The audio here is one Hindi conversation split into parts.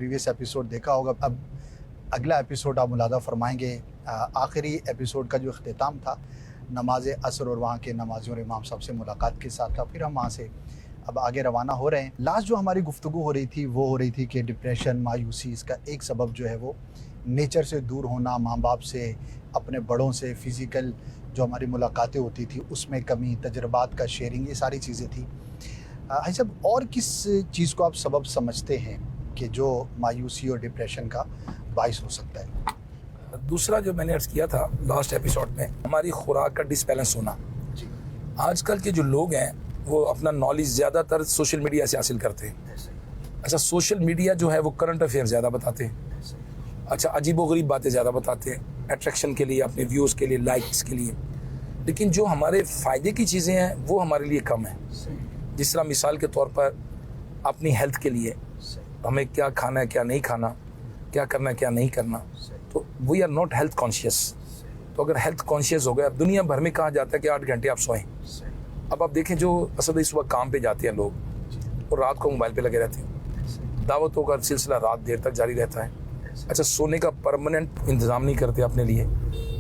प्रीवियस एपिसोड देखा होगा। अब अगला एपिसोड आप मुलादा फरमाएंगे। आखिरी एपिसोड का जो अख्तिताम था नमाज असर और वहाँ के नमाजी और इमाम साहब से मुलाकात के साथ था। फिर हम वहाँ से अब आगे रवाना हो रहे हैं। लास्ट जो हमारी गुफ्तगू हो रही थी वो हो रही थी कि डिप्रेशन, मायूसी, इसका एक सबब जो है वो नेचर से दूर होना, माँ बाप से, अपने बड़ों से, फ़िज़िकल जो हमारी मुलाकातें होती थी उसमें कमी, तजर्बात का शेयरिंग, ये सारी चीज़ें थी। हाजी साहब, और किस चीज़ को आप सबब समझते हैं कि जो मायूसी और डिप्रेशन का बाइस हो सकता है? दूसरा जो मैंने अर्ज़ किया था लास्ट एपिसोड में, हमारी खुराक का डिसबैलेंस होना। जी। आजकल के जो लोग हैं वो अपना नॉलेज ज़्यादातर सोशल मीडिया से हासिल करते हैं। अच्छा, सोशल मीडिया जो है वो करंट अफेयर ज़्यादा बताते हैं। अच्छा, अजीबोगरीब बातें ज़्यादा बताते हैं, अट्रैक्शन के लिए, अपने व्यूज़ के लिए, लाइक्स के लिए। लेकिन जो हमारे फ़ायदे की चीज़ें हैं वो हमारे लिए कम है। जिस तरह मिसाल के तौर पर अपनी हेल्थ के लिए हमें क्या खाना है, क्या नहीं खाना, क्या करना है, क्या नहीं करना, तो we are not health conscious. तो अगर हेल्थ कॉन्शियस हो गए, अब दुनिया भर में कहा जाता है कि 8 घंटे आप सोएं। अब आप देखें जो असल इस वक्त काम पे जाते हैं लोग और रात को मोबाइल पे लगे रहते हैं, दावतों का सिलसिला रात देर तक जारी रहता है। अच्छा, सोने का परमानेंट इंतज़ाम नहीं करते अपने लिए,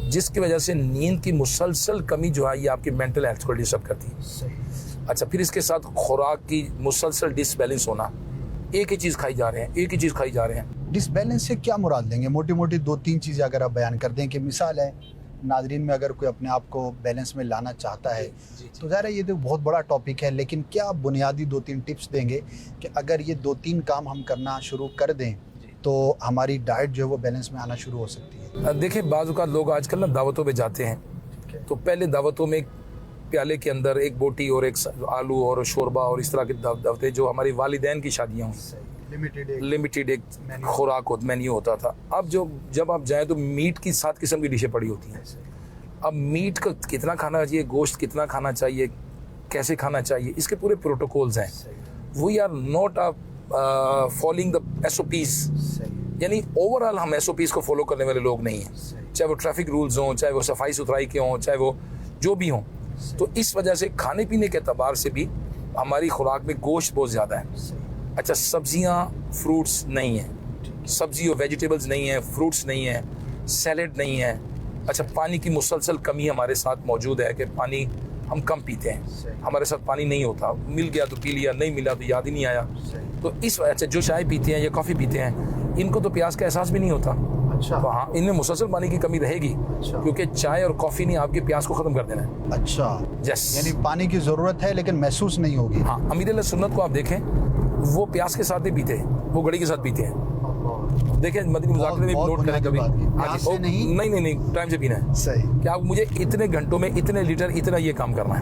जिसकी वजह से नींद की मुसलसल कमी जो है ये आपकी मेंटल हेल्थ को डिस्टर्ब करती है। अच्छा, फिर इसके साथ खुराक की मुसलसल डिसबैलेंस होना, एक ही चीज़ खाई जा रहे हैं, एक ही चीज़ खाई जा रहे हैं। डिसबैलेंस से क्या मुराद लेंगे? मोटी मोटी 2-3 चीज़ें अगर आप बयान कर दें कि मिसाल है नाजरीन में, अगर कोई अपने आप को बैलेंस में लाना चाहता है तो ज़ाहिर है ये तो बहुत बड़ा टॉपिक है, लेकिन क्या आप बुनियादी 2-3 टिप्स देंगे कि अगर ये 2-3 काम हम करना शुरू कर दें तो हमारी डाइट जो है वो बैलेंस में आना शुरू हो सकती है? देखिए, बाज़ औक़ात लोग आजकल ना दावतों पे जाते हैं तो पहले दावतों में एक प्याले के अंदर एक बोटी और एक आलू और शोरबा और इस तरह की दावतें, जो हमारी वालिदैन की शादियाँ हुई, लिमिटेड एक खुराक मेन्यू होता था। अब जब आप जाएँ तो मीट की 7 किस्म की डिशें पड़ी होती हैं। अब मीट का कितना खाना चाहिए, गोश्त कितना खाना चाहिए, कैसे खाना चाहिए, इसके पूरे प्रोटोकॉल्स हैं। We are not following the SOPs, यानी ओवरऑल हम SOPs को फॉलो करने वाले लोग नहीं हैं, चाहे वो ट्रैफिक रूल्स हों, चाहे वो सफाई सुथराई के हों, चाहे वो जो भी हों। तो इस वजह से खाने पीने के एतबार से भी हमारी खुराक में गोश्त बहुत ज़्यादा है। अच्छा, सब्जियां, फ्रूट्स नहीं हैं, सब्जी और वेजिटेबल्स नहीं है, फ्रूट्स नहीं है, सैलेड नहीं है। अच्छा, पानी की मुसलसल कमी हमारे साथ मौजूद है कि पानी हम कम पीते हैं, हमारे साथ पानी नहीं होता, मिल गया तो पी लिया, नहीं मिला तो याद ही नहीं आया। तो इस वजह से जो चाय पीते हैं या कॉफ़ी पीते हैं, इनको तो प्यास का एहसास भी नहीं होता। अच्छा। तो हाँ, इनमें मुसलसल पानी की कमी रहेगी। अच्छा। क्योंकि चाय और कॉफ़ी ने आपके प्यास को ख़त्म कर देना है। अच्छा, यस, यानी पानी की ज़रूरत है लेकिन महसूस नहीं होगी। हाँ, अमीर अहले सुन्नत को आप देखें, वो प्यास के साथ भी पीते हैं, वो घड़ी के साथ पीते हैं। देखें, मदनी मुज़ाकरे में नोट करें कभी। हाँ जी, नहीं, टाइम से पीना है। सही। कि आप मुझे इतने घंटों में इतने लीटर इतना ये काम करना है,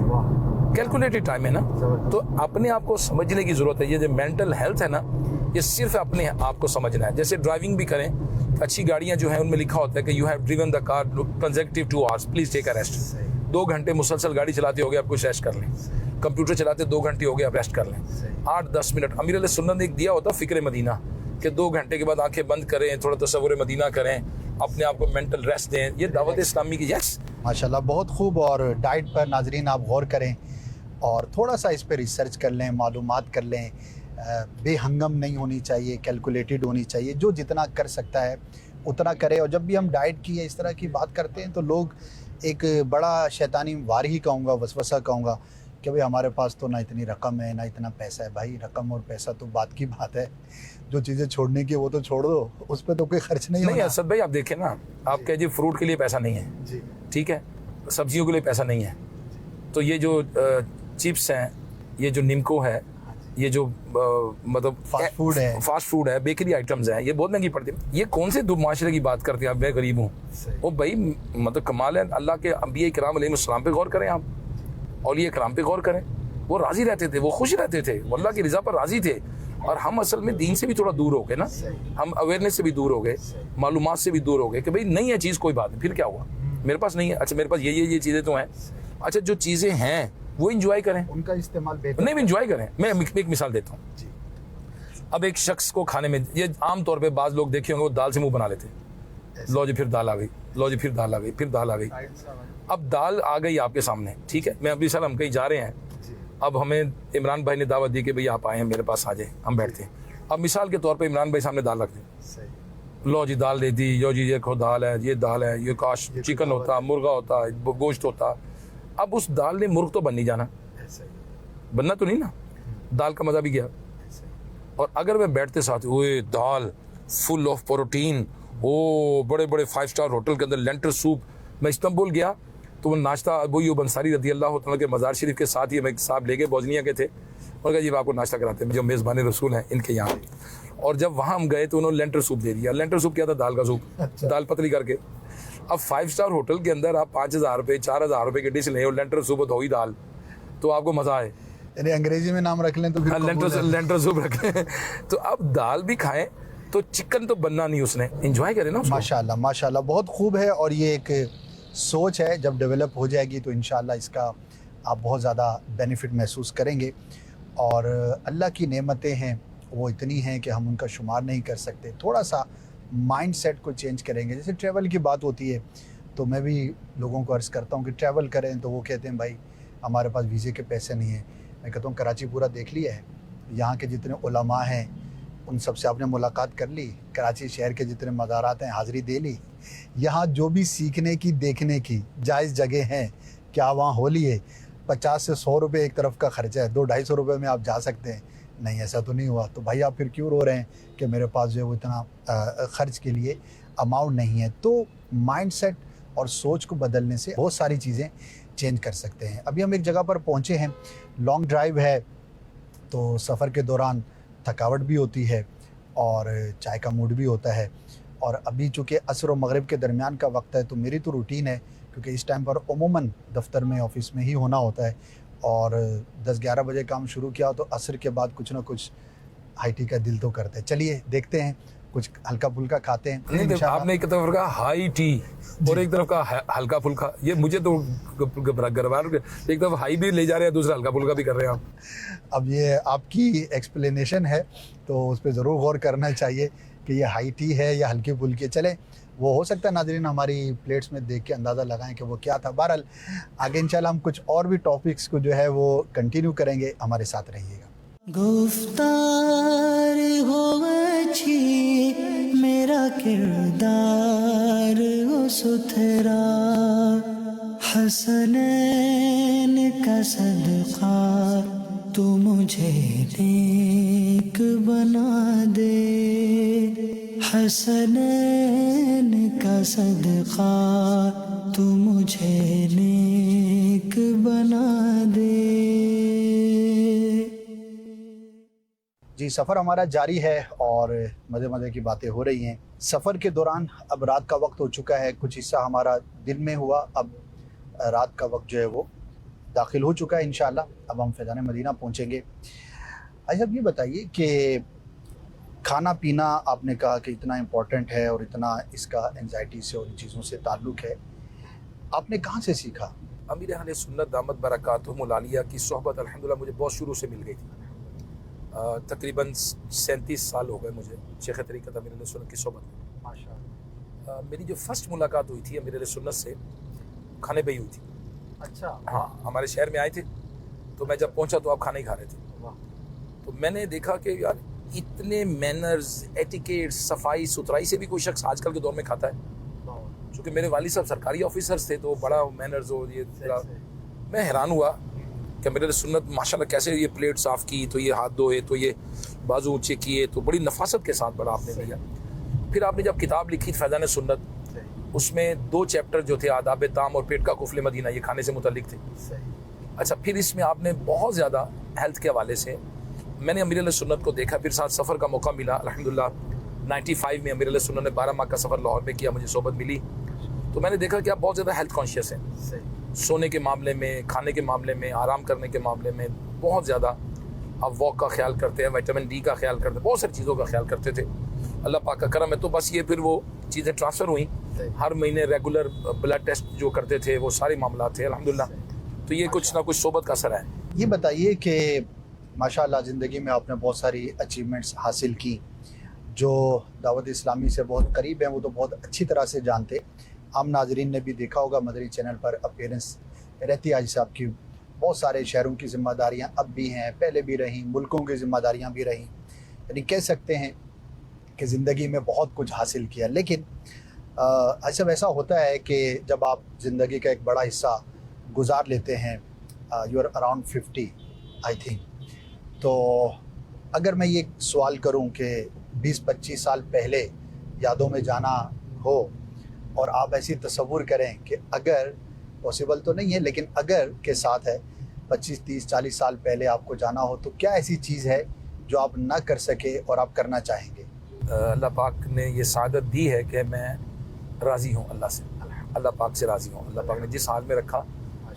कैलकुलेटेड टाइम है ना। तो अपने आप को समझने की ज़रूरत है। ये जो मेंटल हेल्थ है ना, ये सिर्फ अपने आप को समझना है। जैसे ड्राइविंग भी करें, अच्छी गाड़ियाँ जो हैं उनमें लिखा होता है कि you have driven the car consecutive 2 hours, please take a rest. 2 घंटे मुसलसल गाड़ी चलाते हो गए, आप कुछ रेस्ट कर लें। कंप्यूटर चलाते 2 घंटे हो गए, आप रेस्ट कर लें। 8-10 मिनट अमीर अहले सुन्नत ने एक दिया होता फ़िक्र मदीना, कि 2 घंटे के बाद आंखें बंद करें, थोड़ा तसव्वुर मदीना करें, अपने आप को मेंटल रेस्ट दें। ये दावत इस्लामी की। यस, माशाल्लाह, बहुत खूब। और डाइट पर नाजरीन आप गौर करें और थोड़ा सा इस पर रिसर्च कर लें, मालूमात कर लें। बेहंगम नहीं होनी चाहिए, कैलकुलेटेड होनी चाहिए। जो जितना कर सकता है उतना करे। और जब भी हम डाइट की या इस तरह की बात करते हैं तो लोग एक बड़ा शैतानी वार ही कहूँगा, वसवसा कहूँगा कि भाई हमारे पास तो ना इतनी रकम है, ना इतना पैसा है। भाई, रकम और पैसा तो बात की बात है, जो चीज़ें छोड़ने की वो तो छोड़ दो, उस पर तो कोई खर्च नहीं होना। असद भाई, आप देखें ना, आप कह जी फ्रूट के लिए पैसा नहीं है जी, ठीक है, सब्जियों के लिए पैसा नहीं है, तो ये जो चिप्स हैं, ये जो निमको है, ये जो मतलब फास्ट फूड है, बेकरी आइटम्स हैं, ये बहुत महंगी पड़ती है। ये कौन से माशरे की बात करते हैं आप? मैं गरीब हूँ, वो भाई मतलब कमाल है। अल्लाह के अंबिया इकराम अलैहिस्सलाम पे गौर करें, आप औलिया इकराम पे गौर करें। वो राज़ी रहते थे, वो खुश रहते थे, वो अल्लाह की रज़ा पर राज़ी थे। और हम असल में दीन से भी थोड़ा दूर हो गए ना, हम अवेयरनेस से भी दूर हो गए, मालूमात से भी दूर हो गए कि भाई नहीं है चीज़, कोई बात नहीं, फिर क्या हुआ, मेरे पास नहीं है, अच्छा मेरे पास ये चीज़ें तो हैं। अच्छा, जो चीज़ें हैं वो इंजॉय करें, उनका इस्तेमाल बेहतर नहीं, इंजॉय करें। मैं एक मिसाल देता हूँ। अब एक शख्स को खाने में, ये आम तौर पे बाज़ लोग देखे होंगे, वो दाल से मुंह बना लेते हैं। लो जी, फिर दाल आ गई, लो जी, फिर दाल आ गई, फिर दाल आ गई। अब दाल आ गई आपके सामने, ठीक है, मैं अभी सर हम कहीं जा रहे हैं, अब हमें इमरान भाई ने दावत दी कि भाई आप आए हैं, मेरे पास आ जाए, हम बैठते हैं। अब मिसाल के तौर पे इमरान भाई सामने दाल रख दी, लो जी दाल दे दी, यो जी देखो दाल है, ये दाल है, ये काश चिकन होता, मुर्गा होता, गोश्त होता। अब उस दाल ने मुर्ग तो बन नहीं जाना, बनना तो नहीं ना, दाल का मज़ा भी गया। और अगर मैं बैठते साथ ओए दाल फुल ऑफ प्रोटीन, ओ बड़े बड़े 5 स्टार होटल के अंदर लेंटर सूप, मैं इस्तांबुल गया तो वो नाश्ता अबू अय्यूब अंसारी रज़ी अल्लाह तआला के मज़ार शरीफ के साथ ही हम एक साहब लेके बोजनिया के थे, और कहा जी आपको नाश्ता कराते हैं जो मेज़बान रसूल हैं इनके यहाँ। और जब वहाँ हम गए तो उन्होंने लेंटर सूप दे दिया। लेंटर सूप क्या था? दाल का सूप, दाल पतली करके। अब 5 स्टार होटल के अंदर आप 5,000 रुपये 4,000 रुपये की डिश लें और लेंटर सूप हो ही दाल, तो आपको मज़ा आए। यानी अंग्रेजी में नाम रख लें तो फिर लेंटर सूप रखें। तो अब दाल भी खाएं तो चिकन तो बनना नहीं, उसने एंजॉय करें ना उसको। माशाल्लाह माशाल्लाह, बहुत खूब है। और ये एक सोच है, जब डेवलप हो जाएगी तो इंशाल्लाह इसका आप बहुत ज़्यादा बेनिफिट महसूस करेंगे। और अल्लाह की नेमतें हैं वो इतनी हैं कि हम उनका शुमार नहीं कर सकते। थोड़ा सा माइंड सेट को चेंज करेंगे, जैसे ट्रैवल की बात होती है तो मैं भी लोगों को अर्ज़ करता हूँ कि ट्रैवल करें, तो वो कहते हैं भाई हमारे पास वीज़े के पैसे नहीं हैं। मैं कहता हूँ कराची पूरा देख लिया है, यहाँ के जितने उलमा हैं उन सबसे आपने मुलाकात कर ली, कराची शहर के जितने मज़ारात हैं हाज़िरी दे ली, यहाँ जो भी सीखने की देखने की जायज़ जगह हैं क्या वहाँ हो लिए 50 से 100 रुपये एक तरफ का ख़र्चा है, 200-250 रुपये में आप जा सकते हैं। नहीं, ऐसा तो नहीं हुआ। तो भाई आप फिर क्यों रो रहे हैं कि मेरे पास जो है वो इतना ख़र्च के लिए अमाउंट नहीं है। तो माइंड सेट और सोच को बदलने से बहुत सारी चीज़ें चेंज कर सकते हैं। अभी हम एक जगह पर पहुँचे हैं, लॉन्ग ड्राइव है, तो सफ़र के दौरान थकावट भी होती है और चाय का मूड भी होता है। और अभी चूँकि असर और मगरिब के दरमियान का वक्त है, तो मेरी तो रूटीन है, क्योंकि इस टाइम पर उमूमन दफ्तर में ऑफिस में ही होना होता है, और 10-11 बजे काम शुरू किया तो असर के बाद कुछ ना कुछ हाई टी का दिल तो करता है। चलिए देखते हैं, कुछ हल्का फुल्का खाते हैं। नहीं, आपने एक तरफ कहा हाई टी और एक तरफ कहा हल्का फुल्का, ये मुझे तो गड़बड़, एक तरफ हाई भी ले जा रहे हैं, दूसरा हल्का फुल्का भी कर रहे हैं आप। अब ये आपकी एक्सप्लेनेशन है तो उस पर ज़रूर गौर करना चाहिए कि ये हाई टी है या हल्की फुल्की। चले, वो हो सकता है नाज़रीन हमारी प्लेट्स में देख के अंदाज़ा लगाएं कि वो क्या था। बहरहाल आगे इंशाल्लाह हम कुछ और भी टॉपिक्स को जो है वो कंटिन्यू करेंगे, हमारे साथ रहिएगा। गुफ्तार हो अच्छी, मेरा किरदार हो सुथरा, हसनैन का सदका तू मुझे नेक बना दे, हसनैन का सदका तू मुझे नेक बना दे। जी, सफ़र हमारा जारी है और मज़े मज़े की बातें हो रही हैं। सफ़र के दौरान अब रात का वक्त हो चुका है, कुछ हिस्सा हमारा दिन में हुआ, अब रात का वक्त जो है वो दाखिल हो चुका है इंशाअल्लाह। अब हम फैज़ान मदीना पहुँचेंगे। अच्छा, अब ये बताइए कि खाना पीना आपने कहा कि इतना इम्पोर्टेंट है और इतना इसका एंजाइटी से और इन चीज़ों से ताल्लुक़ है, आपने कहाँ से सीखा? अमीर अहले सुन्नत दामत बरकातुहुमुल आलिया की सोहबत अल्हम्दुलिल्लाह मुझे बहुत शुरू से मिल गई थी। तकरीबन 37 साल हो गए मुझे शेख तरीक़त अमीर अहले सुन्नत की सोहबत में। माशाअल्लाह। मेरी जो फर्स्ट मुलाकात हुई थी अमीर अहले सुन्नत से खाने पे ही हुई थी। अच्छा। हाँ, हमारे शहर में आए थे, तो मैं जब पहुंचा तो आप खाना ही खा रहे थे। तो मैंने देखा कि यार इतने मैनर्स, एटिकेट, सफाई सुथराई से भी कोई शख्स आजकल के दौर में खाता है। चूँकि मेरे वालिद साहब सरकारी ऑफिसर्स थे तो बड़ा मैनर्स हो, ये मैं हैरान हुआ कि मेरे सुन्नत माशाल्लाह कैसे ये प्लेट साफ़ की, तो ये हाथ धोए, तो ये बाजू ऊँचे किए, तो बड़ी नफासत के साथ बड़ा आपने लिया। फिर आपने जब किताब लिखी फैज़ान सुन्नत, उसमें 2 चैप्टर जो थे आदाब ताम और पेट का कुफले मदीना, ये खाने से मुतल्लिक थे। अच्छा, फिर इसमें आपने बहुत ज़्यादा हेल्थ के हवाले से मैंने अमीर अहले सुन्नत को देखा। फिर साथ सफ़र का मौका मिला अल्हम्दुलिल्लाह। 95 में अमीर अहले सुन्नत ने 12 माह का सफ़र लाहौर में किया, मुझे सोबत मिली, तो मैंने देखा कि आप बहुत ज़्यादा हेल्थ कॉन्शियस हैं। सोने के मामले में, खाने के मामले में, आराम करने के मामले में बहुत ज़्यादा आप वॉक का ख्याल करते हैं, विटामिन डी का ख्याल करते हैं, बहुत सारी चीज़ों का ख्याल करते थे। अल्लाह पाक का करम है। तो बस ये फिर वो चीज़ें ट्रांसफ़र हुई। हर महीने रेगुलर ब्लड टेस्ट जो करते थे वो सारे मामला थे अल्हम्दुलिल्लाह। तो ये कुछ ना कुछ सोबत का असर है। ये बताइए कि माशाअल्लाह ज़िंदगी में आपने बहुत सारी अचीवमेंट्स हासिल की, जो दावत इस्लामी से बहुत करीब हैं वो तो बहुत अच्छी तरह से जानते। आम नाजरीन ने भी देखा होगा मदनी चैनल पर अपीयरेंस रहती है आज साहब की। बहुत सारे शहरों की ज़िम्मेदारियाँ अब भी हैं, पहले भी रहीं, मुल्कों की ज़िम्मेदारियाँ भी रहीं। यानी कह सकते हैं कि ज़िंदगी में बहुत कुछ हासिल किया। लेकिन अच्छा ऐसा होता है कि जब आप ज़िंदगी का एक बड़ा हिस्सा गुजार लेते हैं, you are around 50 I think, तो अगर मैं ये सवाल करूं कि 20-25 साल पहले यादों में जाना हो और आप ऐसी तसव्वुर करें कि अगर, पॉसिबल तो नहीं है लेकिन अगर के साथ है, 25, 30, 40 साल पहले आपको जाना हो, तो क्या ऐसी चीज़ है जो आप ना कर सके और आप करना चाहेंगे? अल्लाह पाक ने ये सादत दी है कि मैं राज़ी हूँ अल्लाह से, अल्लाह पाक से राज़ी हूँ। अल्लाह पाक ने जिस हाल में रखा,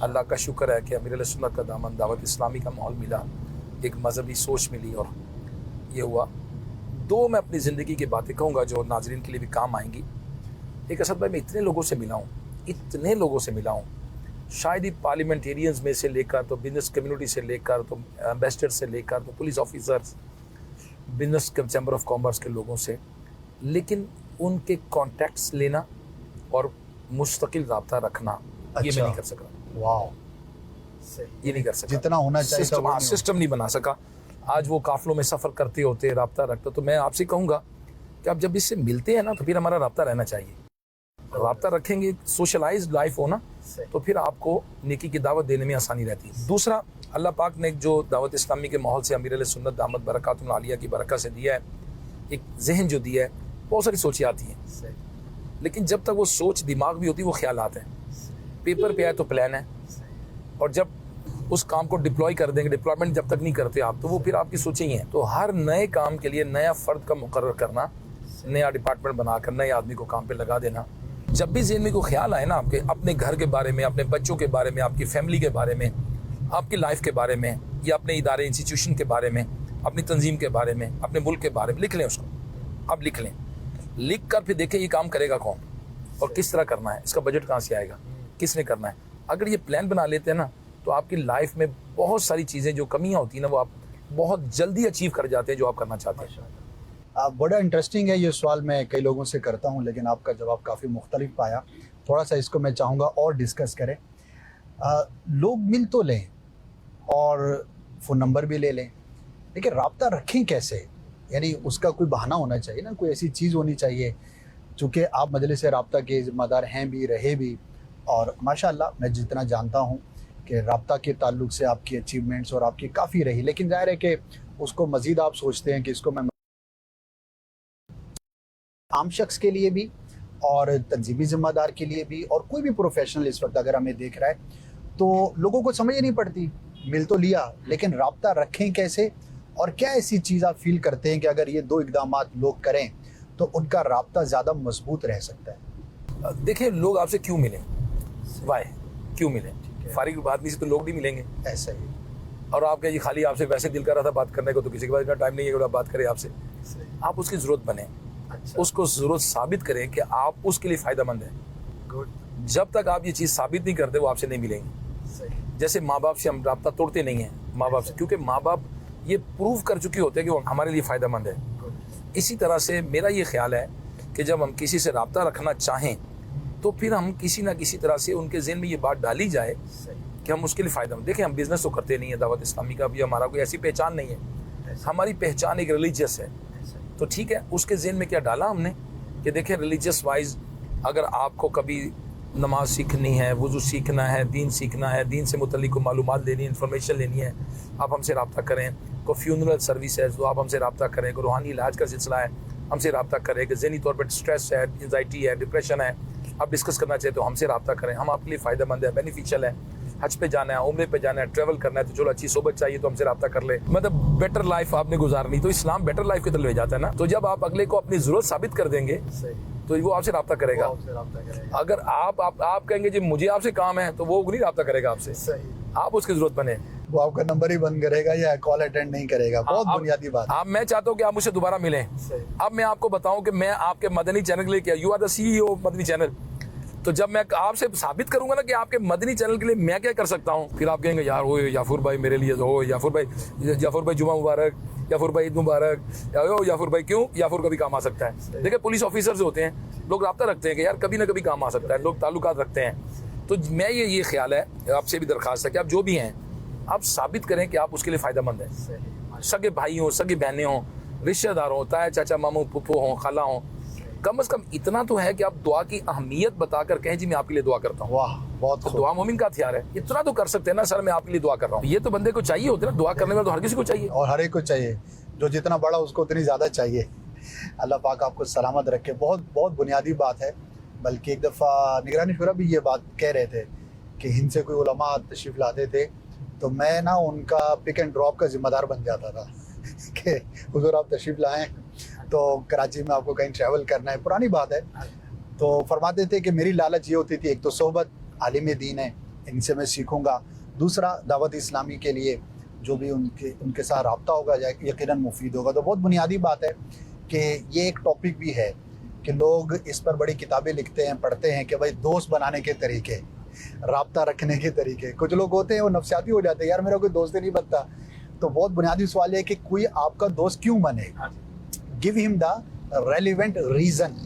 अल्लाह का शुक्र है कि अमीर सुन्नत का दामन, दावत इस्लामी का माहौल मिला, एक मजहबी सोच मिली और ये हुआ। दो मैं अपनी ज़िंदगी की बातें कहूँगा जो नाजरीन के लिए भी काम आएंगी। एक असद भाई, मैं इतने लोगों से मिला हूँ, इतने लोगों से मिला हूँ, शायद ही पार्लियामेंटेरियंस में से लेकर तो बिजनेस कम्युनिटी से लेकर तो एम्बेसडर से लेकर तो police officers, business chamber of commerce के लोगों से, लेकिन उनके कॉन्टैक्ट्स लेना और मुस्तकिल रब्ता रखना, ये मैं नहीं कर सका। वाह, ये नहीं कर सका, जितना होना चाहिए सिस्टम नहीं बना सका। आज वो काफिलों में सफ़र करते होते, रब्ता रखते, तो मैं आपसे कहूँगा कि आप जब इससे मिलते हैं ना तो फिर हमारा रब्ता रहना चाहिए। रब्ता रखेंगे, सोशलाइज लाइफ हो ना, तो फिर आपको नेकी की दावत देने में आसानी रहती है। दूसरा, अल्लाह पाक ने जो दावत इस्लामी के माहौल से अमीर सुन्नत दामत बरकातुल आलिया की बरकत से दिया है, एक जहन जो दिया है, बहुत सारी सोचें आती हैं, लेकिन जब तक वो सोच दिमाग भी होती है वो ख्यालात हैं। पेपर पे आए तो प्लान है, और जब उस काम को डिप्लॉय कर देंगे, डिप्लॉयमेंट जब तक नहीं करते आप, तो वो फिर आपकी सोचें ही हैं। तो हर नए काम के लिए नया फ़र्द का मुकर्रर करना, नया डिपार्टमेंट बनाकर नए आदमी को काम पे लगा देना। जब भी ज़हन में को ख्याल आए ना आपके, अपने घर के बारे में, अपने बच्चों के बारे में, आपकी फैमिली के बारे में, आपकी लाइफ के बारे में, या अपने इदारे इंस्टीट्यूशन के बारे में, अपनी तंजीम के बारे में, अपने मुल्क के बारे में, लिख लें उसको। अब लिख लें, लिख कर फिर देखें ये काम करेगा कौन और किस तरह करना है, इसका बजट कहाँ से आएगा, किसने करना है। अगर ये प्लान बना लेते हैं ना, तो आपकी लाइफ में बहुत सारी चीज़ें जो कमियाँ होती हैं ना, वो आप बहुत जल्दी अचीव कर जाते हैं जो आप करना चाहते हैं। बड़ा इंटरेस्टिंग है ये सवाल, मैं कई लोगों से करता हूँ लेकिन आपका जवाब काफ़ी मुख्तलिफ पाया। थोड़ा सा इसको मैं चाहूँगा और डिस्कस करें। लोग मिल तो लें और फ़ोन नंबर भी ले लें, लेकिन रब्ता रखें कैसे? यानी उसका कोई बहाना होना चाहिए ना, कोई ऐसी चीज़ होनी चाहिए। चूँकि आप मजलिस रब्ता के ज़िम्मेदार हैं भी, रहे भी, और माशाअल्लाह मैं जितना जानता हूँ कि रब्ता के ताल्लुक से आपकी अचीवमेंट्स और आपकी काफ़ी रही, लेकिन ज़ाहिर है कि उसको मज़ीद आप सोचते हैं कि इसको मैं आम शख्स के लिए भी और तंजीमी ज़िम्मेदार के लिए भी, और कोई भी प्रोफेशनल इस वक्त अगर हमें देख रहा है, तो लोगों को समझ ही नहीं पड़ती। मिल तो लिया, लेकिन रब्ता रखें कैसे? और क्या ऐसी चीज़ आप फील करते हैं कि अगर ये दो इक़दामात लोग करें तो उनका रब्ता ज़्यादा मजबूत रह सकता है? देखिए, लोग आपसे क्यों मिलें, वाई क्यों मिलें? फारिग आदमी से तो लोग नहीं मिलेंगे ऐसा ही। और आप कहिए खाली आपसे वैसे दिल कर रहा था बात करने को, तो किसी के पास इतना टाइम नहीं है कि बात करें आपसे। आप उसकी ज़रूरत बने, उसको ज़रूरत साबित करें कि आप उसके लिए फ़ायदेमंद हैं। जब तक आप ये चीज़ साबित नहीं करते, वो आपसे नहीं मिलेंगे। जैसे माँ बाप से हम रब्ता तोड़ते नहीं हैं, माँ बाप से, क्योंकि माँ बाप ये प्रूव कर चुके होते हैं कि वो हमारे लिए फ़ायदेमंद है। इसी तरह से मेरा ये ख्याल है कि जब हम किसी से रब्ता रखना चाहें, तो फिर हम किसी ना किसी तरह से उनके ज़हन में ये बात डाली जाए कि हम उसके लिए फ़ायदेमंद। देखिए, हम बिज़नेस तो करते नहीं है, दावत इस्लामी का भी हमारा कोई ऐसी पहचान नहीं है। हमारी पहचान एक रिलीजियस है, तो ठीक है, उसके ज़हन में क्या डाला हमने कि देखें रिलीजियस वाइज अगर आपको कभी नमाज सीखनी है, वुज़ू सीखना है, दीन सीखना है, दीन से मुतल्लिक़ को मालूमात लेनी है, इन्फॉर्मेशन लेनी है, आप हमसे रब्ता करें। को फ्यूनरल सर्विस है तो आप हमसे रब्ता करें। को रूहानी इलाज का सिलसिला है, हमसे रब्ता करें। कि ज़हनी तौर पर स्ट्रेस है, एंजाइटी है, डिप्रेशन है, आप डिस्कस करना चाहते हो, हमसे रब्ता करें, हम आपके लिए फ़ायदेमंद है, बेनिफिशियल है। हज पे जाना है, उम्रे पे जाना है, ट्रैवल करना है, तो चलो अच्छी सोबत चाहिए तो हमसे रब्ता कर ले। मतलब बेटर लाइफ आपने गुजारनी, तो इस्लाम बेटर लाइफ की तरफ ले जाता है ना। तो जब आप अगले को अपनी ज़रूरत साबित कर देंगे तो वो आपसे रब्ता करेगा। अगर आप कहेंगे जी मुझे आपसे काम है, तो वो नहीं रब्ता करेगा आपसे, आप उसकी ज़रूरत बने। वो आपका नंबर ही बंद करेगा या कॉल अटेंड नहीं करेगा। बहुत बुनियादी बात। आप, मैं चाहता हूँ कि आप मुझसे दोबारा मिलें। अब मैं आपको बताऊँ कि मैं आपके मदनी चैनल के लिए क्या, you are the CEO of Madani channel, तो जब मैं आपसे साबित करूंगा ना कि आपके मदनी चैनल के लिए मैं क्या कर सकता हूँ, फिर आप कहेंगे यार हो याफुर भाई मेरे लिए हो, याफुर भाई जुमा मुबारक, याफुर भाई ईद मुबारक, याफुर भाई क्यों, याफुर कभी काम आ सकता है। देखिए, पुलिस ऑफिसर्स होते हैं, लोग रब्ता रखते हैं कि यार कभी ना कभी काम आ सकता है, लोग ताल्लुकात रखते हैं। तो मैं ये ख्याल है, आपसे भी दरख्वास्त है कि आप जो भी हैं, आप साबित करें कि आप उसके लिए फ़ायदेमंद हैं। सगे भाई हों, सगे बहनें हों, रिश्तेदार हों, ताया चाचा मामू फूफू हों, खाला हों, कम से कम इतना तो है कि आप दुआ की अहमियत बताकर कहें जी मैं आपके लिए दुआ करता हूँ। वाह, बहुत तो खूब। दुआ मोमिन का हथियार है, इतना तो कर सकते हैं ना सर मैं आपके लिए दुआ कर रहा हूँ। ये तो बंदे को चाहिए होता है ना, दुआ करने वाला तो हर किसी को चाहिए। और हर एक को चाहिए, जो जितना बड़ा उसको उतनी ज़्यादा चाहिए। अल्लाह पाक आपको सलामत रखे। बहुत बहुत बुनियादी बात है। बल्कि एक दफ़ा निगरानी शुरा भी ये बात कह रहे थे कि हिंद से कोई उलमा तशरीफ़ लाते थे तो मैं ना उनका पिक एंड ड्रॉप का ज़िम्मेदार बन जाता था कि हुज़ूर आप तशरीफ़ लाएँ तो कराची में आपको कहीं ट्रैवल करना है, पुरानी बात है। तो फरमाते थे कि मेरी लालच ये होती थी, एक तो सोहबत आलिम दीन है, इनसे मैं सीखूंगा, दूसरा दावत इस्लामी के लिए जो भी उनके साथ रब्ता होगा यकीनन मुफीद होगा। तो बहुत बुनियादी बात है कि ये एक टॉपिक भी है कि लोग इस पर बड़ी किताबें लिखते हैं, पढ़ते हैं कि भाई दोस्त बनाने के तरीके, रब्ता रखने के तरीके। कुछ लोग होते हैं वो नफसियाती हो जाते हैं, यार मेरा कोई दोस्त ही नहीं बनता। तो बहुत बुनियादी सवाल है कि कोई आपका दोस्त क्यों बने। Give him the relevant reason.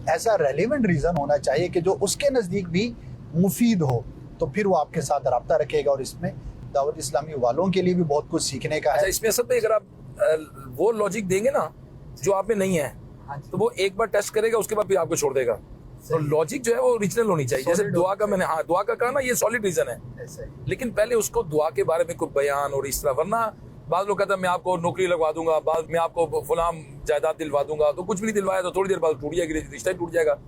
ऐसा रेलिवेंट रीज़न होना चाहिए कि जो उसके नज़दीक भी मुफीद हो, तो फिर वो आपके साथ रब्ता रखेगा। और इसमें दावत इस्लामी वालों के लिए भी बहुत कुछ सीखने का है। इसमें असल में अगर आप वो लॉजिक देंगे ना जो आप में नहीं है तो वो एक बार टेस्ट करेगा, उसके बाद फिर आपको छोड़ देगा। तो लॉजिक जो है वो ओरिजिनल होनी चाहिए। जैसे दुआ का मैंने दुआ का कहा ना, ये सॉलिड रीजन है, लेकिन पहले उसको दुआ के बारे में कोई बयान और इस तरह, वरना बाद लोग कहता है मैं आपको नौकरी लगवा दूंगा, बाद में आपको फलाम जायदाद दिलवा दूंगा, तो कुछ भी नहीं दिलवाया तो थोड़ी देर बाद टूट जाएगी, रिश्ता ही टूट जाएगा,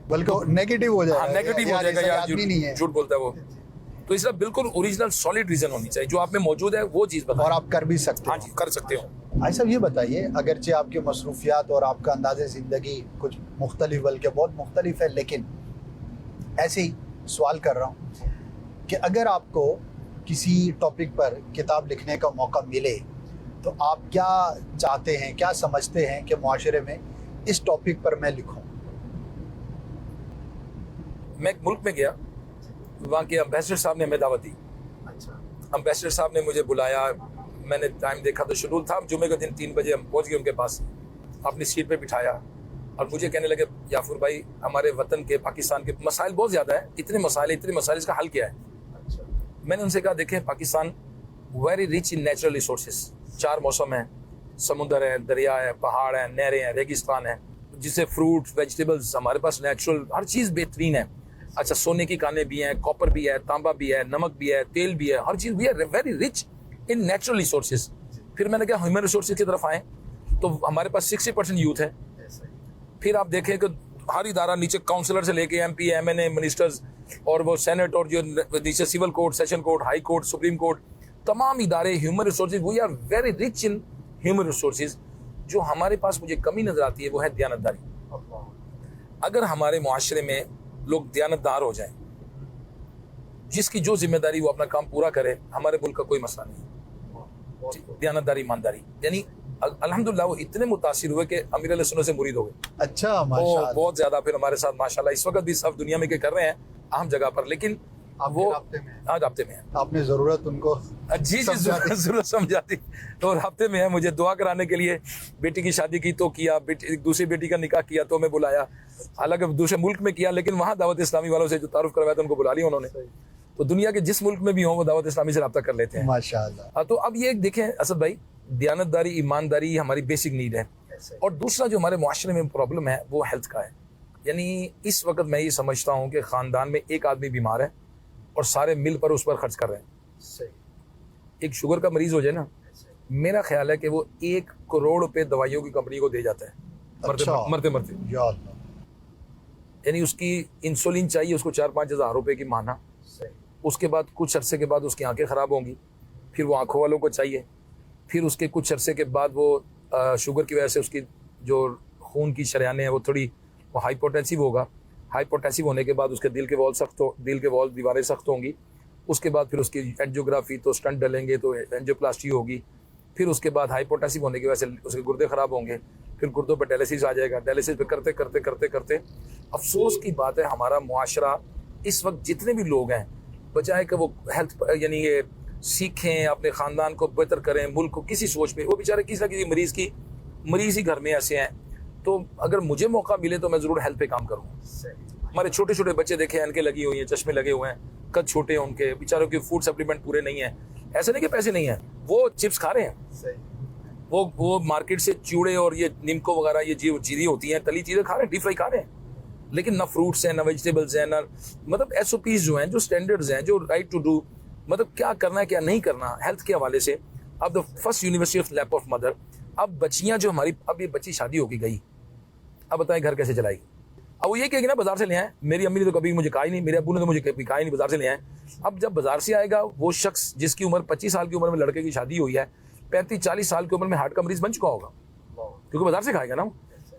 बल्कि नेगेटिव हो जाएगा। नेगेटिव हो जाएगा, यार नहीं है, झूठ बोलता है वो। तो इसलिए बिल्कुल ओरिजिनल सॉलिड रीजन होनी चाहिए, जो आप में मौजूद है वो चीज़ बताओ। और आप कर भी सकते हाँ जी, कर सकते हो। भाई साहब ये बताइए, अगरचे आपकी मसरूफियात और आपका अंदाज़े ज़िंदगी कुछ मुख्तलिफ, बल्कि बहुत मुख्तलिफ है, लेकिन ऐसे ही सवाल कर रहा हूँ कि अगर आपको किसी टॉपिक पर किताब लिखने का मौका मिले तो आप क्या चाहते हैं, क्या समझते हैं कि मुआशरे में इस टॉपिक पर मैं लिखूं? मैं एक मुल्क में गया, वहाँ के एम्बेसडर साहब ने हमें दावत दी। अच्छा। एम्बेसडर साहब ने मुझे बुलाया, मैंने टाइम देखा तो शेड्यूल था, जुमे के दिन 3 बजे हम पहुँच गए उनके पास, अपनी सीट पे बिठाया और मुझे कहने लगे याफूर भाई हमारे वतन के पाकिस्तान के मसाइल बहुत ज़्यादा है, इतने मसाइल इसका हल क्या है? अच्छा। मैंने उनसे कहा देखें Pakistan very rich in natural resources, 4 मौसम है, समुंदर है, दरिया है, पहाड़ है, नहरें हैं, रेगिस्तान है, जिससे फ्रूट वेजिटेबल्स हमारे पास नेचुरल हर चीज़ बेहतरीन है। अच्छा, सोने की कानें भी हैं, कॉपर भी है, तांबा भी है, नमक भी है, तेल भी है, हर चीज़ भी है, very rich in natural resources. फिर मैंने कहा ह्यूमन रिसोर्सेज की तरफ आए तो हमारे पास 60% यूथ है। फिर आप देखें कि हर इदारा नीचे काउंसलर से लेके MP, MNA, मिनिस्टर्स और वो सेनेट और जो नीचे civil court, session court, high court, supreme court, तमाम इदारे human resources, we are very rich in human resources. जो हमारे पास मुझे कमी नजर आती है वो है दयानतदारी। अगर हमारे मुआशरे में लोग दयानतदार हो जाएं, जिसकी जो जिम्मेदारी वो अपना काम पूरा करे, हमारे मुल्क का कोई मसला नहीं। दयानतदारी, ईमानदारी, यानी अल्हम्दुलिल्लाह वो इतने मुतासिर हुए कि अमीर अहले सुन्नत से मुरीद हो गए। अच्छा, माशाअल्लाह। बहुत ज्यादा फिर हमारे साथ माशाअल्लाह इस वक्त भी सब दुनिया में के कर रहे हैं अहम जगह पर, लेकिन वो आज राब्ते में है। आपने जरूरत उनको जी जरूरत समझाती तो राब्ते में है। मुझे दुआ कराने के लिए बेटी की शादी की तो किया, दूसरी बेटी का निकाह किया तो मैं बुलाया, हालांकि दूसरे मुल्क में किया, लेकिन वहाँ दावत इस्लामी वालों से जो तारुफ करवाया था उनको बुला लिया उन्होंने। तो दुनिया के जिस मुल्क में भी हो वो दावत इस्लामी से रब्ता कर लेते हैं माशाअल्लाह। तो अब ये देखें असद भाई, दयानतदारी, ईमानदारी हमारी बेसिक नीड है। और दूसरा जो हमारे मुआशरे में प्रॉब्लम है वो हेल्थ का है। यानी इस वक्त मैं ये समझता हूँ कि ख़ानदान में एक आदमी बीमार है और सारे मिल पर उस पर खर्च कर रहे हैं। एक शुगर का मरीज हो जाए ना, मेरा ख्याल है कि वो 1 करोड़ रुपए दवाइयों की कंपनी को दे जाता है मरते मरते। यानी उसकी इंसुलिन चाहिए उसको 4-5 हज़ार रुपए की माना, उसके बाद कुछ अरसे के बाद उसकी आंखें ख़राब होंगी, फिर वो आंखों वालों को चाहिए, फिर उसके कुछ अरसे के बाद वो शुगर की वजह से उसकी जो खून की शरेयानें हैं वो थोड़ी वो हाइपोटेंसिव होगा। हाइपोटेंसिव होने के बाद उसके दिल के वॉल दीवारें सख्त होंगी। उसके बाद फिर उसकी एंजियोग्राफी, तो स्टंट डलेंगे तो एंजियोप्लास्टी होगी। फिर उसके बाद हाइपोटेंसिव होने की वजह से उसके गुर्दे ख़राब होंगे, फिर गुर्दों पर डायलिसिस आ जाएगा। डायलिसिस पे करते करते करते करते अफसोस की बात है हमारा मुआशरा इस वक्त जितने भी लोग हैं, बजाय कि वो हेल्थ यानी ये सीखें, अपने ख़ानदान को बेहतर करें, मुल्क को किसी सोच में, वो बेचारे किसी न किसी मरीज़ ही घर में ऐसे हैं। तो अगर मुझे मौका मिले तो मैं ज़रूर हेल्थ पे काम करूँ। हमारे छोटे छोटे बच्चे देखे, ऐनकें लगी हुई हैं, चश्मे लगे हुए हैं, कद छोटे हैं उनके, बेचारों के फूड सप्लीमेंट पूरे नहीं है। ऐसे नहीं कि पैसे नहीं हैं, वो चिप्स खा रहे हैं, वो मार्केट से चूड़े और ये निमको वगैरह ये चीज़ें होती हैं, तली चीज़ें खा रहे हैं, डीप फ्राई खा रहे हैं, लेकिन ना फ्रूट्स हैं, ना वेजिटेबल्स हैं, ना मतलब SOPs जो हैं, जो स्टैंडर्ड्स हैं, जो राइट टू डू, मतलब क्या करना है क्या नहीं करना हेल्थ के हवाले से। अब the first university of lap of mother, अब बच्चियां जो हमारी, अब ये बच्ची शादी होके गई, अब बताएं घर कैसे चलाएगी। अब वो ये कहेगी ना बाजार से ले आए, मेरी अम्मी ने तो कभी मुझे कहा ही नहीं, मेरे अब्बू ने तो मुझे कभी कहा ही नहीं बाजार से ले आए। अब जब बाजार से आएगा वो शख्स जिसकी उम्र 25 साल की उम्र में लड़के की शादी हुई है, 35-40 साल की उम्र में हार्ट का मरीज बन चुका होगा, क्योंकि बाजार से खाएगा ना।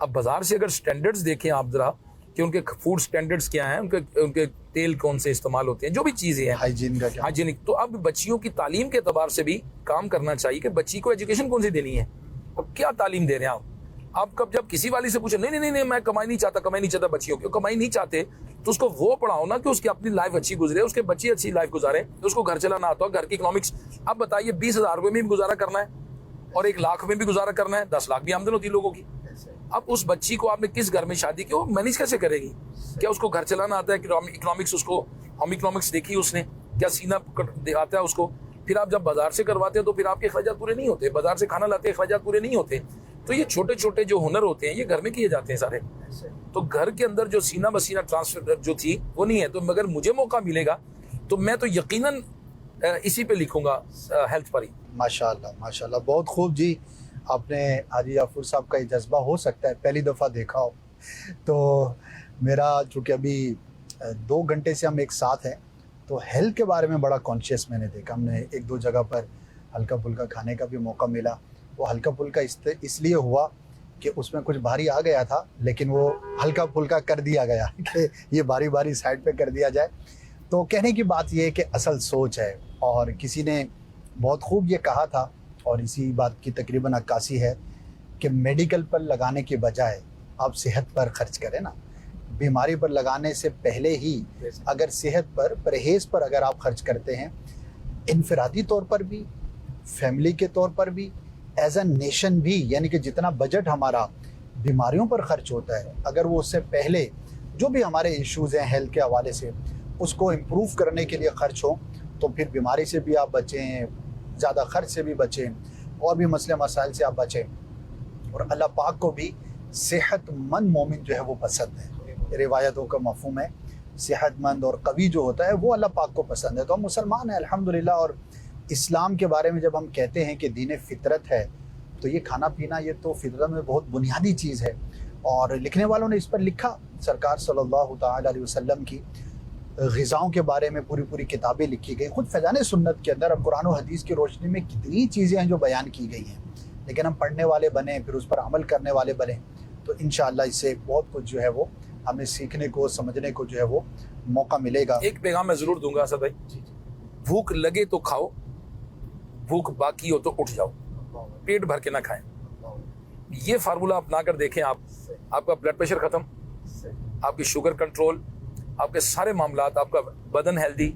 अब बाजार से अगर स्टैंडर्ड्स देखें आप जरा कि उनके फूड स्टैंडर्ड्स क्या हैं, उनके तेल कौन से इस्तेमाल होते हैं, जो भी चीज़ें हैं, हाइजीन का क्या, हाइजीनिक। तो अब बच्चियों की तालीम के एतबार से भी काम करना चाहिए कि बच्ची को एजुकेशन कौन सी देनी है और क्या तालीम दे रहे हैं आप कब जब किसी वाली से पूछे नहीं मैं कमाई नहीं चाहता बच्चियों की, कमाई नहीं चाहते तो उसको वो पढ़ाओ ना कि उसकी अपनी लाइफ अच्छी गुजरे, उसके बच्चे अच्छी लाइफ गुजारे, उसको घर चलाना आता हो, घर की इकोनॉमिक्स। अब बताइए 20,000 रुपये में भी गुजारा करना है और 1 लाख में भी गुजारा करना है, 10 लाख भी आमदन होती है लोगों की। अब उस बच्ची को आपने किस घर में शादी की, वो मैनेज कैसे करेगी? क्या उसको घर चलाना आता है? इकोनॉमिक्स, उसको होम इकोनॉमिक्स देखी उसने, क्या सीना आता है उसको? फिर आप जब बाजार से करवाते हैं तो फिर आपके अखराजात पूरे नहीं होते, बाजार से खाना लाते हैं अखराजात पूरे नहीं होते। तो ये छोटे छोटे जो हुनर होते हैं ये घर में किए जाते हैं सारे। तो घर के अंदर जो सीना बसीना ट्रांसफर जो थी वो नहीं है। तो मगर मुझे मौका मिलेगा तो मैं तो यकीनन इसी पे लिखूंगा, हेल्थ पर ही। माशाल्लाह माशाल्लाह, बहुत खूब जी। आपने हाजी जाफर साहब का ये जज्बा हो सकता है पहली दफ़ा देखा हो। तो मेरा चूँकि अभी 2 घंटे से हम एक साथ हैं तो हेल्थ के बारे में बड़ा कॉन्शियस मैंने देखा। हमने 1-2 जगह पर हल्का फुल्का खाने का भी मौका मिला। वो हल्का फुल्का इसलिए हुआ कि उसमें कुछ भारी आ गया था, लेकिन वो हल्का फुल्का कर दिया गया कि ये भारी भारी साइड पे कर दिया जाए। तो कहने की बात ये है कि असल सोच है। और किसी ने बहुत खूब ये कहा था और इसी बात की तकरीबन अक्कासी है कि मेडिकल पर लगाने के बजाय आप सेहत पर खर्च करें ना। बीमारी पर लगाने से पहले ही अगर सेहत पर, परहेज़ पर अगर आप खर्च करते हैं, इनफरादी तौर पर भी, फैमिली के तौर पर भी, एज अ नेशन भी, यानी कि जितना बजट हमारा बीमारियों पर खर्च होता है, अगर वो उससे पहले जो भी हमारे इश्यूज़ हैं हेल्थ के हवाले से उसको इम्प्रूव करने के लिए खर्च हो, तो फिर बीमारी से भी आप बचें, ज़्यादा खर्च से भी बचें और भी मसले मसाइल से आप बचें। और अल्लाह पाक को भी सेहतमंद मोमिन जो है वो पसंद है। रिवायतों का मफ़हूम है सेहतमंद और कवी जो होता है वो अल्लाह पाक को पसंद है। तो हम मुसलमान हैं अल्हम्दुलिल्लाह। और इस्लाम के बारे में जब हम कहते हैं कि दीन फितरत है तो ये खाना पीना ये तो फितरत में बहुत बुनियादी चीज़ है। और लिखने वालों ने इस पर लिखा, सरकार सल्लल्लाहु तआला अलैहि वसल्लम की ग़िज़ाओं के बारे में पूरी किताबें लिखी गई। ख़ुद फैज़ान सुन्नत के अंदर अब कुरान और हदीस की रोशनी में कितनी चीज़ें हैं जो बयान की गई हैं, लेकिन हम पढ़ने वाले बने, फिर उस पर अमल करने वाले बने तो इंशाअल्लाह इससे बहुत कुछ जो है वो हमें सीखने को, समझने को जो है वो मौका मिलेगा। एक पैगाम मैं ज़रूर दूंगा असद भाई, भूख लगे तो खाओ, भूख बाकी हो तो उठ जाओ, पेट भर के ना खाएं। ये फार्मूला अपना कर देखें आप, आपका ब्लड प्रेशर ख़त्म, आपकी शुगर कंट्रोल, आपके सारे मामलात, आपका बदन हेल्दी,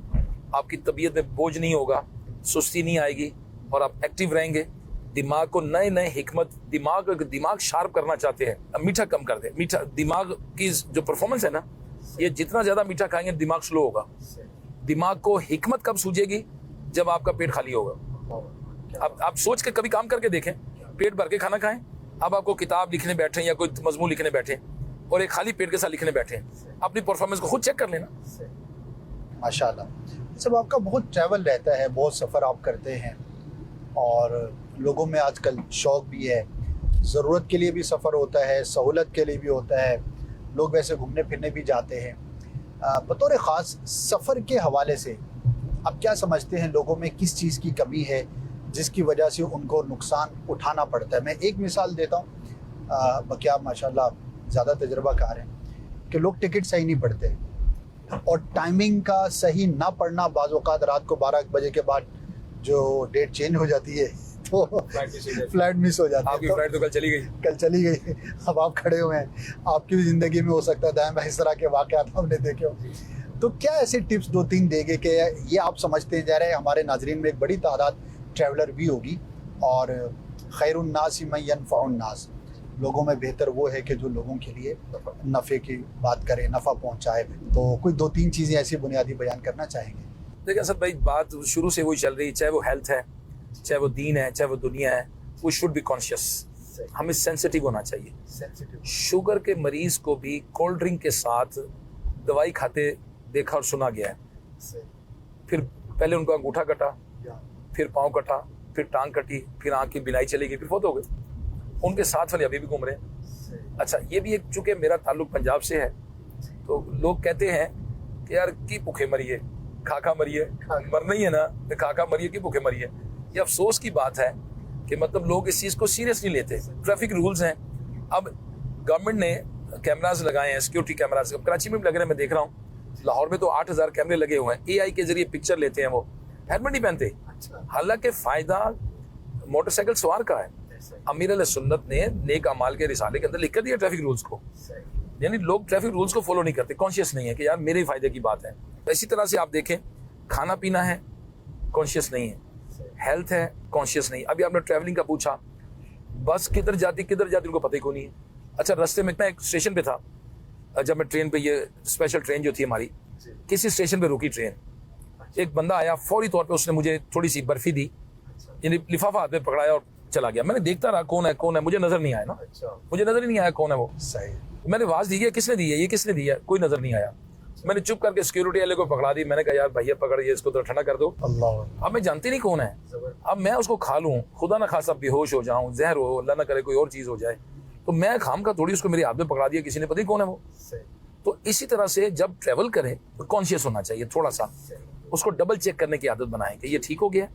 आपकी तबीयत में बोझ नहीं होगा, सुस्ती नहीं आएगी और आप एक्टिव रहेंगे। दिमाग को नए नए हिकमत, दिमाग शार्प करना चाहते हैं, अब मीठा कम कर दें। मीठा दिमाग की जो परफॉर्मेंस है ना, ये जितना ज़्यादा मीठा खाएंगे दिमाग स्लो होगा। दिमाग को हिकमत कब सूझेगी? जब आपका पेट खाली होगा। अब आप सोच के कभी काम करके देखें, पेट भर के खाना खाएं। अब आपको किताब लिखने बैठे या कोई मजमून लिखने बैठे और एक खाली पेट के साथ लिखने बैठे, अपनी परफॉर्मेंस को खुद चेक कर लेना। माशाल्लाह। सब आपका बहुत ट्रैवल रहता है, बहुत सफ़र आप करते हैं और लोगों में आजकल शौक़ भी है, ज़रूरत के लिए भी सफ़र होता है, सहूलत के लिए भी होता है, लोग वैसे घूमने फिरने भी जाते हैं। बतौर ख़ास सफ़र के हवाले से आप क्या समझते हैं लोगों में किस चीज़ की कमी है जिसकी वजह से उनको नुकसान उठाना पड़ता है? मैं एक मिसाल देता हूँ, बकिया माशाल्लाह ज़्यादा तजुर्बाकार हैं कि लोग टिकट सही नहीं पढ़ते और टाइमिंग का सही ना पढ़ना, बाज़ औक़ात रात को 12 बजे के बाद जो डेट चेंज हो जाती है तो फ्लाइट मिस हो जाती है। आपकी फ्लाइट तो कल चली गई। अब आप खड़े हुए हैं, आपकी भी ज़िंदगी में हो सकता है दाएं बाएं इस तरह के वाक़यात हमने देखे हो। तो क्या ऐसे टिप्स 2-3 देंगे कि ये आप समझते जा रहे हैं हमारे नाजरीन में एक बड़ी तादाद ट्रैवलर भी होगी और खैरुन्नास मन यनफ़उन्नास, लोगों में बेहतर वो है कि जो लोगों के लिए नफ़े की बात करे, नफ़ा पहुँचाए। तो कोई 2-3 चीज़ें ऐसी बुनियादी बयान करना चाहेंगे? देखिए असद भाई, बात शुरू से वही चल रही, चाहे वो हेल्थ है, चाहे वो दीन है, चाहे वो दुनिया है, वी शुड बी कॉन्शियस, हमें सेंसिटिव होना चाहिए। शुगर के मरीज को भी कोल्ड ड्रिंक के साथ दवाई खाते देखा और सुना गया है। फिर पहले उनका अंगूठा कटा, फिर पाँव कटा, फिर टांग कटी, फिर आँख की बिनाई चली गई, फिर फौत हो गए। उनके साथ वाले अभी भी घूम रहे हैं। अच्छा, ये भी एक, चूंकि मेरा ताल्लुक पंजाब से है, तो लोग कहते हैं कि यार की भूखे मरिए, खाका मरिए, मरना ही है ना, तो खाका मरिए की भूखे मरिए। ये अफसोस की बात है कि मतलब लोग इस चीज़ को सीरियस नहीं लेते। ट्रैफिक रूल्स हैं, अब गवर्नमेंट ने कैमराज लगाए हैं, सिक्योरिटी कैमराज, कराची में भी लग रहे हैं, मैं देख रहा हूँ। लाहौर में तो 8000 कैमरे लगे हुए हैं, AI के जरिए पिक्चर लेते हैं, वो हेलमेट नहीं पहनते। हालांकि फायदा मोटरसाइकिल सवार का है। अमीर अल सुन्नत ने नेक अमाल के रिसाले के अंदर लिख कर दिया ट्रैफिक रूल्स को, यानी लोग ट्रैफिक रूल्स को फॉलो नहीं करते, कॉन्शियस नहीं है कि यार मेरे फायदे की बात है। तो इसी तरह से आप देखें, खाना पीना है, कॉन्शियस नहीं है, हेल्थ है, कॉन्शियस नहीं। अभी आपने ट्रैवलिंग का पूछा, बस किधर जाती उनको पता ही को नहीं है। अच्छा, रास्ते में मैं एक स्टेशन पे था, जब मैं ट्रेन पे, ये स्पेशल ट्रेन जो थी हमारी, किसी स्टेशन पे रुकी ट्रेन, एक बंदा आया, फौरी तौर पे उसने मुझे थोड़ी सी बर्फी दी, यानी लिफाफा हाथ में पकड़ाया और चला गया। मैंने देखता रहा कौन है, मुझे नजर नहीं आया ना, मुझे नजर ही नहीं आया कौन है वो। सही, मैंने आवाज दी है, किसने दी है, ये किसने दी है, कोई नजर नहीं आया। मैंने चुप करके सिक्योरिटी वाले को पकड़ा दी, मैंने कहा यार भैया पकड़िए इसको, तो ठंडा कर दो। अल्लाह, अब मैं जानती नहीं कौन है, अब मैं उसको खा लूँ, खुदा ना खासा बेहोश हो जाऊं, जहर हो, अल्लाह ना करे कोई और चीज हो जाए, तो मैं खाम का थोड़ी उसको मेरे हाथ में पकड़ा दिया, किसी ने पता ही कौन है वो। तो इसी तरह से जब ट्रेवल करें तो कॉन्शियस होना चाहिए, थोड़ा सा उसको डबल चेक करने की आदत बनाएं कि ये ठीक हो गया,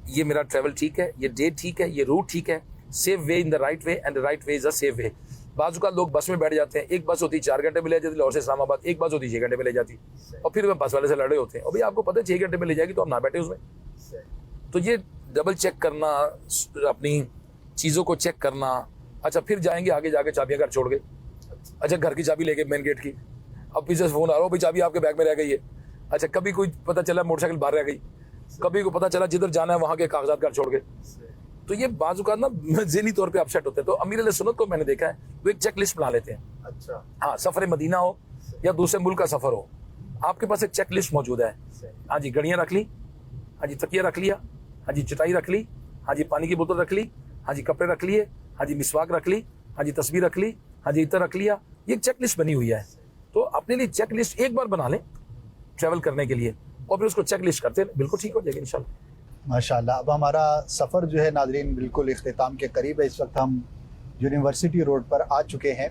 ये मेरा ट्रेवल ठीक है, ये डेट ठीक है, ये रूट ठीक है, safe way in the right way, and the right way is a safe way. बाजू का लोग बस में बैठ जाते हैं, एक बस होती 4 घंटे में ले जाती लाहौर से इस्लामाबाद, एक बस होती 6 घंटे में ले जाती, और फिर वह बस वाले से लड़े होते हैं, और भाई आपको पता है 6 घंटे में ले जाएगी तो आप ना बैठे उसमें। तो ये डबल चेक करना, अपनी चीज़ों को चेक करना। अच्छा, फिर जाएंगे आगे जाके चाबियां घर छोड़ गए, अच्छा घर की चाबी लेके मेन गेट की, अब पीछे से फोन आ रहा हो भाई चाबी आपके बैग में रह गई है। अच्छा, कभी कोई पता चला मोटरसाइकिल बाहर रह गई, कभी को पता चला जिधर जाना है वहां के कागजात घर छोड़ गए। तो ये बाजू का ना ज़हनी तौर पे अपसेट होते हैं। तो अमीर अल सुन्नत को मैंने देखा है, वो एक चेक लिस्ट बना लेते हैं। अच्छा, हाँ, सफर मदीना हो या दूसरे मुल्क का सफर हो, आपके पास एक चेक लिस्ट मौजूद है। हाँ जी, घड़ियाँ रख ली, हाँ जी तकिया रख लिया, हाँ जी चटाई रख ली, हाँ जी पानी की बोतल रख ली, हाँ जी कपड़े रख लिए, हाँ जी मिसवाक रख ली, हाँ जी तस्वीर रख ली, हाँ जी इतर रख लिया। ये एक चेक लिस्ट बनी हुई है। तो अपने लिए चेक लिस्ट एक बार बना लें ट्रैवल करने के लिए, और फिर उसको चेक लिस्ट करते हैं, बिल्कुल ठीक हो जाएगा इंशाल्लाह। माशाल्लाह। अब हमारा सफ़र जो है नाज़रीन बिल्कुल इख्तिताम के करीब है। इस वक्त हम यूनिवर्सिटी रोड पर आ चुके हैं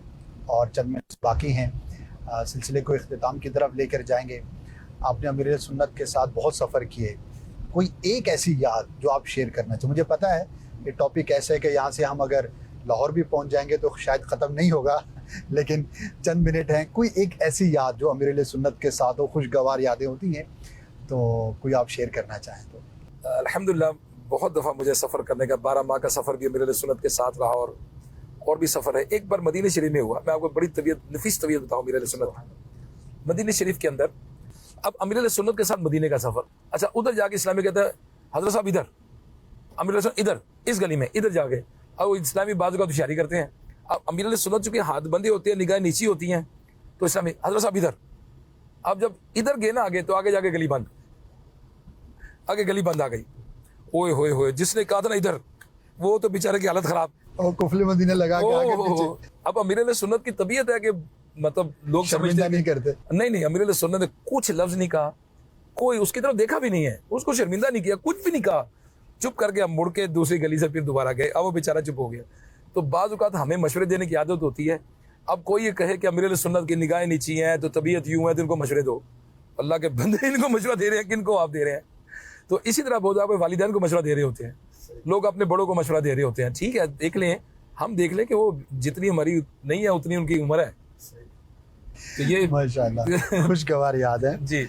और चंद मिनट बाकी हैं सिलसिले को इख्तिताम की तरफ लेकर जाएंगे। आपने अमीर सुन्नत के साथ बहुत सफ़र किए, कोई एक ऐसी याद जो आप शेयर करना चाहिए? मुझे पता है ये टॉपिक ऐसे है कि यहाँ से हम अगर लाहौर भी पहुँच जाएंगे तो शायद ख़त्म नहीं होगा, लेकिन चंद मिनट हैं। कोई एक ऐसी याद जो अमीर सुन्नत के साथ हो, खुशगवार यादें होती हैं, तो कोई आप शेयर करना चाहें तो? अल्हम्दुलिल्लाह, बहुत दफ़ा मुझे सफ़र करने का, 12 माह का सफ़र भी अमीर सुन्नत के साथ रहा, और भी सफ़र है। एक बार मदीने शरीफ में हुआ, मैं आपको बड़ी नफीस तबीयत बताऊँ अमीर सुन्नत मदीने शरीफ के अंदर। अब अमीर सुन्नत के साथ मदीने का सफ़र, अच्छा उधर जाके इस्लामी कहता है हज़रत साहब इधर, अमीर सुन्नत इधर इस गली में इधर जाके, अब वो इस्लामी बाजू का होशियारी करते हैं। अब अमीर सुन्नत चूँकि हाथ बंदी होती है, निगाहें नीची होती हैं, तो इस्लामी हज़रत साहब इधर। अब जब इधर गए ना आगे, तो आगे जाके गली बंद, आगे गली बंद आ गई। ओए होए होए, जिसने कहा था ना इधर, वो तो बेचारे की हालत खराब, और कुफले मदीने लगा के आगे पीछे। अब अमीर सुन्नत की तबीयत है कि मतलब लोग समझते नहीं करते। नहीं, अमीर सुन्नत ने कुछ लफ्ज नहीं कहा, कोई उसकी तरफ देखा भी नहीं है, उसको शर्मिंदा नहीं किया, कुछ भी नहीं कहा, चुप करके हम मुड़ के दूसरी गली से फिर दोबारा गए। अब वो बेचारा चुप हो गया। तो बाज़ औक़ात हमें मशवरे देने की आदत होती है। अब कोई ये कहे कि अमीर सुन्नत की निगाहें नीची हैं, तो तबीयत यूँ है, तो इनको मशवरे दो। अल्लाह के बंदे इनको मशवरा दे रहे हैं, किनको आप दे रहे हैं? तो इसी तरह बहुत आपके वालिदैन को मशवरा दे रहे होते हैं, लोग अपने बड़ों को मशवरा दे रहे होते हैं। ठीक है, देख लें, हम देख लें कि वो जितनी हमारी नहीं है उतनी उनकी उम्र है। तो ये माशाअल्लाह खुशगवार याद है जी।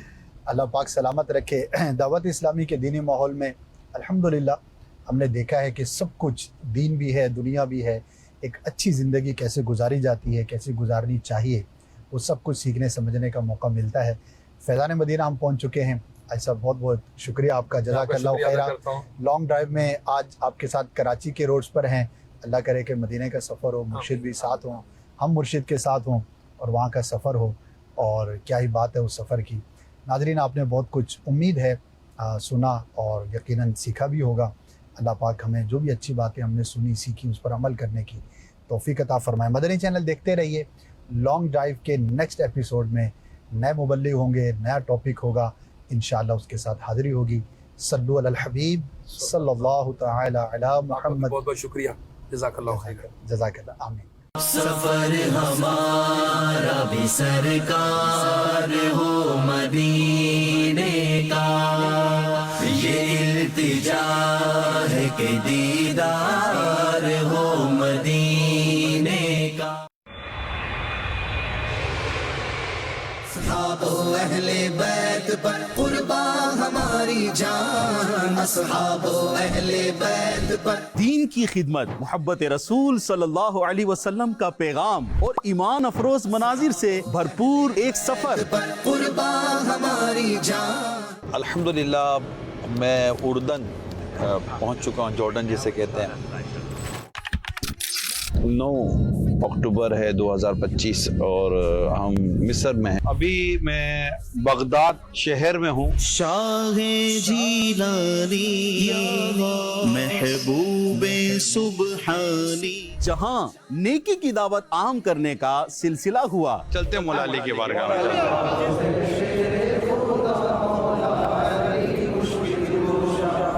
अल्लाह पाक सलामत रखे। दावत इस्लामी के दीनी माहौल में अल्हम्दुलिल्लाह हमने देखा है कि सब कुछ, दीन भी है, दुनिया भी है, एक अच्छी ज़िंदगी कैसे गुजारी जाती है, कैसे गुजारनी चाहिए, वो सब कुछ सीखने समझने का मौका मिलता है। फैज़ान मदीना हम पहुँच चुके हैं। ऐसा बहुत बहुत शुक्रिया आपका, जज़ाकल्लाह खैरा। लॉन्ग ड्राइव में आज आपके साथ कराची के रोड्स पर हैं। अल्लाह करे कि मदीने का सफ़र हो, मुर्शिद भी साथ हों, हम मुर्शिद के साथ हों, और वहाँ का सफ़र हो, और क्या ही बात है उस सफ़र की। नाज़रीन, आपने बहुत कुछ उम्मीद है सुना और यकीनन सीखा भी होगा। अल्लाह पाक हमें जो भी अच्छी बातें हमने सुनी सीखी उस पर अमल करने की तौफीक अता फरमाए। मदनी चैनल देखते रहिए। लॉन्ग ड्राइव के नेक्स्ट एपिसोड में नए मुबल्लिग होंगे, नया टॉपिक होगा, इंशाअल्लाह उसके साथ हाज़िरी होगी। सल्लु अलल हबीब सल्लल्लाहु तआला अला मुहम्मद। बहुत बहुत शुक्रिया, जज़ाकल्लाह खैर। जज़ाकल्लाह, आमीन। सफर हमारा भी सरकार हो मदीने का, ये इल्तिजा है कि दीदार हो मदीने का। असहाबो अहले बैत पर कुर्बान हमारी जान, असहाबो अहले बैत पर। दीन की खिदमत, मोहब्बत रसूल सल्लल्लाहु अलैहि वसल्लम का पैगाम और ईमान अफरोज मनाजिर से भरपूर एक सफर पर कुर्बान हमारी जान। अल्हम्दुलिल्लाह मैं उर्दन पहुंच चुका हूं, जॉर्डन जिसे कहते हैं। 9 अक्टूबर है 2025 और हम मिस्र में हैं। अभी मैं बगदाद शहर में हूँ। शाहे जीलानी महबूबे सुबहानी, जहां नेकी की दावत आम करने का सिलसिला हुआ। चलते हैं मौला अली के बारगाह में।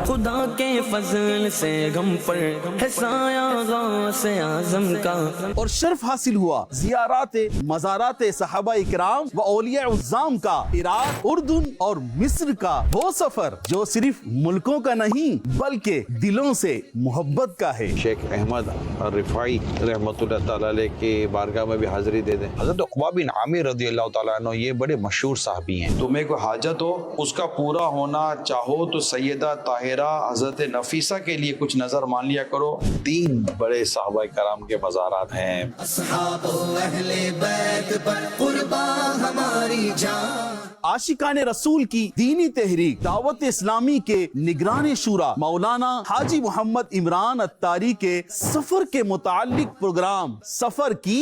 खुदा के फजल से गम पर है साया गौसे आज़म का। और शर्फ हासिल हुआ ज़ियारात मज़ारात सहाबा इकराम व औलिया उज़्ज़ाम का, इराक, उर्दून और मिस्र का वो सफर जो सिर्फ मुल्कों का नहीं बल्कि दिलों से मोहब्बत का है। शेख अहमद रिफाई रहमतुल्लाह ताला अलैह के बारगाह में भी हाजिरी दे दें। हज़रत उक़बा बिन आमिर रज़ियल्लाहु ताला अन्हु ये बड़े मशहूर साहबी हैं। तुम्हें कोई हाजत हो, उसका पूरा होना चाहो तो सैयदा ताहिरा हज़रत नफीसा के लिए कुछ नजर मान लिया करो। 3 बड़े साहबा कराम के मज़ारात हैं। असहाबो अहले बैत पर कुर्बान हमारी जान। आशिकाने रसूल की दीनी तहरीक दावत इस्लामी के निगरान शूरा मौलाना हाजी मोहम्मद इमरान अत्तारी के सफर के मुताल्लिक प्रोग्राम सफर की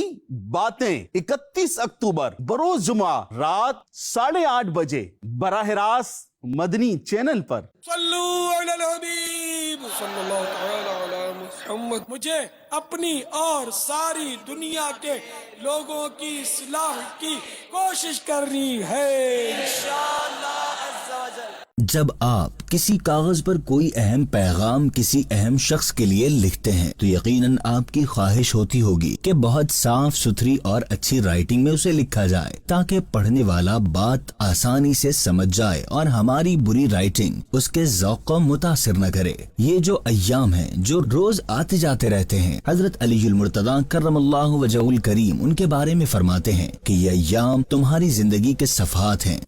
बातें 31 अक्टूबर बरोज जुमा रात 8:30 बजे बराह रास्त मदनी चैनल पर। सल्लु अलल हबीब सल्लल्लाहु तआला अला मुहम्मद। मुझे अपनी और सारी दुनिया के लोगों की इस्लाह की कोशिश करनी है इंशाअल्लाह अज़्ज़ा वजल। जब आप किसी कागज पर कोई अहम पैगाम किसी अहम शख्स के लिए लिखते हैं तो यकीनन आपकी ख्वाहिश होती होगी कि बहुत साफ सुथरी और अच्छी राइटिंग में उसे लिखा जाए ताकि पढ़ने वाला बात आसानी से समझ जाए और हमारी बुरी राइटिंग उसके ज़ौक़ को मुतासिर न करे। ये जो अय्याम हैं जो रोज आते जाते रहते हैं, हजरत अलीयुल मुर्तज़ा कर्रमल्लाहु वजहुल करीम उनके बारे में फरमाते हैं कि ये अय्याम तुम्हारी जिंदगी के सफ़हात हैं।